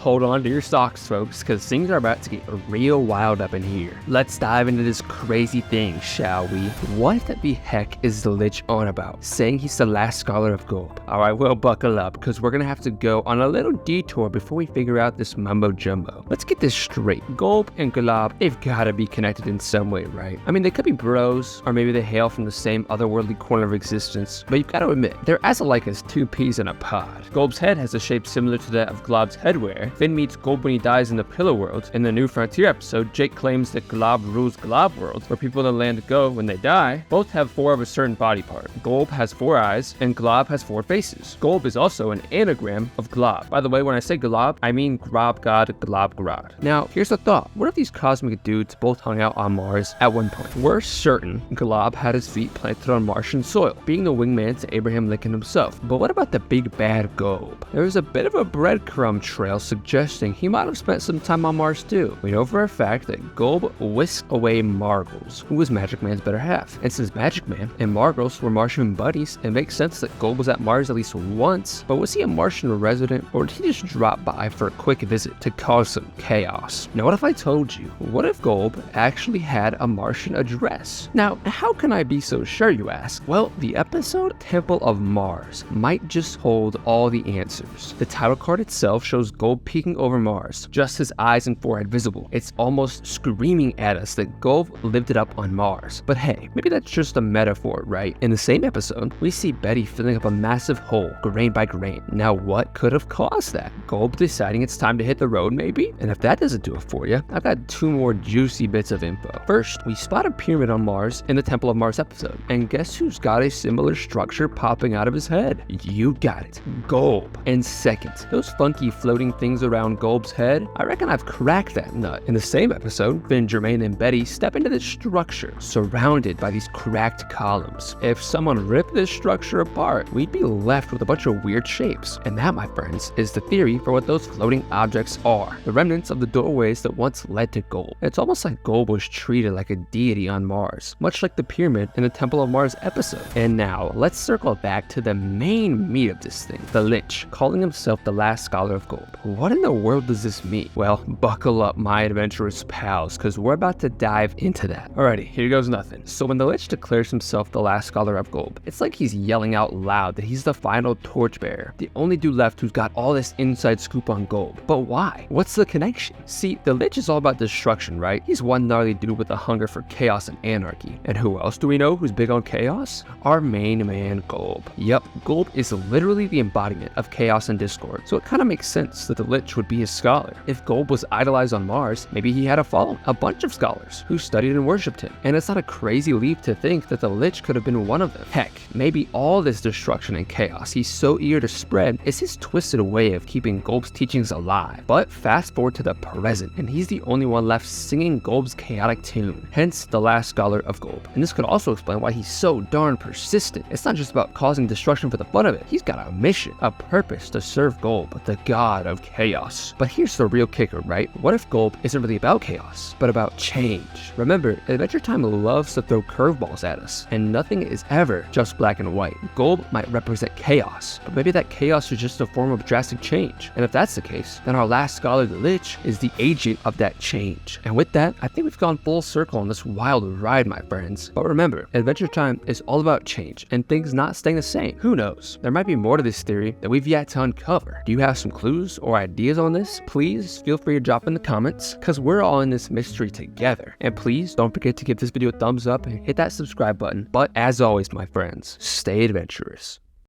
hold on to your socks, folks, because things are about to get real wild up in here. Let's dive into this crazy thing, shall we? What the heck is the Lich on about, saying he's the last scholar of Golb? Alright, well, buckle up, because we're gonna have to go on a little detour before we figure out this mumbo jumbo. Let's get this straight. Golb and Golb, they've gotta be connected in some way, right? I mean, they could be bros, or maybe they hail from the same otherworldly corner of existence, but you've got to admit, they're as alike as two peas in a pod. Golb's head has a shape similar to that of Glob's headwear. Finn meets Golb when he dies in the Pillar World. In the New Frontier episode, Jake claims that Golb rules Glob World, where people in the land go when they die. Both have 4 of a certain body part. Golb has 4 eyes, and Glob has 4 faces. Golb is also an anagram of Glob. By the way, when I say Glob, I mean Grob God, Glob Grod. Now, here's a thought. What if these cosmic dudes both hung out on Mars at one point? We're certain Glob had his feet planted on Martian soil, being the wingman to Abraham Lincoln himself. But what about the big bad Golb? There is a bit of a breadcrumb trail suggesting he might have spent some time on Mars too. We know for a fact that Golb whisked away Margles, who was Magic Man's better half. And since Magic Man and Margles were Martian buddies, it makes sense that Golb was at Mars at least once. But was he a Martian resident, or did he just drop by for a quick visit to cause some chaos? Now, what if I told you, what if Golb actually had a Martian address? Now, how can I be so sure, you ask? Well, the episode Temple of Mars might just hold all the answers. The title card itself shows Golb peeking over Mars, just his eyes and forehead visible. It's almost screaming at us that Golb lived it up on Mars. But hey, maybe that's just a metaphor, right? In the same episode, we see Betty filling up a massive hole, grain by grain. Now, what could have caused that? Golb deciding it's time to hit the road, maybe? And if that doesn't do it for you, I've got 2 more juicy bits of info. First, we spot a pyramid on Mars in the Temple of Mars episode, and guess who's got a similar structure popping out of his head? You got it, Golb. And second, those funky floating things around Golb's head, I reckon I've cracked that nut. In the same episode, Finn, Jermaine, and Betty step into this structure, surrounded by these cracked columns. If someone ripped this structure apart, we'd be left with a bunch of weird shapes. And that, my friends, is the theory for what those floating objects are. The remnants of the doorways that once led to Golb. It's almost like Golb was treated like a deity on Mars, much like the pyramid in the Temple of Mars episode. And now, let's circle back to the main meat of this thing, the Lich, calling himself the last scholar of Golb. What in the world does this mean? Well, buckle up, my adventurous pals, because we're about to dive into that. Alrighty, here goes nothing. So when the Lich declares himself the last scholar of Golb, it's like he's yelling out loud that he's the final torchbearer, the only dude left who's got all this inside scoop on Golb. But why? What's the connection? See, the Lich is all about destruction, right? He's one gnarly dude with a hunger for chaos and anarchy. And who else do we know who's big on chaos? Our main man, Golb. Yep, Golb is literally the embodiment of chaos and discord, so it kind of makes sense that the Lich would be his scholar. If Golb was idolized on Mars, maybe he had a following, a bunch of scholars who studied and worshipped him. And it's not a crazy leap to think that the Lich could have been one of them. Heck, maybe all this destruction and chaos he's so eager to spread is his twisted way of keeping Golb's teachings alive. But fast forward to the present, and he's the only one left singing Golb's chaotic tune, hence the last scholar of Golb. And this could also explain why he's so darn persistent. It's not just about causing destruction for the fun of it. He's got a mission, a purpose to serve Golb, the god of chaos. But here's the real kicker, right? What if Golb isn't really about chaos, but about change? Remember, Adventure Time loves to throw curveballs at us, and nothing is ever just black and white. Golb might represent chaos, but maybe that chaos is just a form of drastic change. And if that's the case, then our last scholar, the Lich, is the agent of that change. And with that, I think we've gone full circle on this wild ride, my friends. But remember, Adventure Time is all about change and things not staying the same. Who knows? There might be more to this theory that we've yet to uncover. Do you have some clues or ideas on this? Please feel free to drop in the comments, because we're all in this mystery together. And please don't forget to give this video a thumbs up and hit that subscribe button. But as always, my friends, stay adventurous.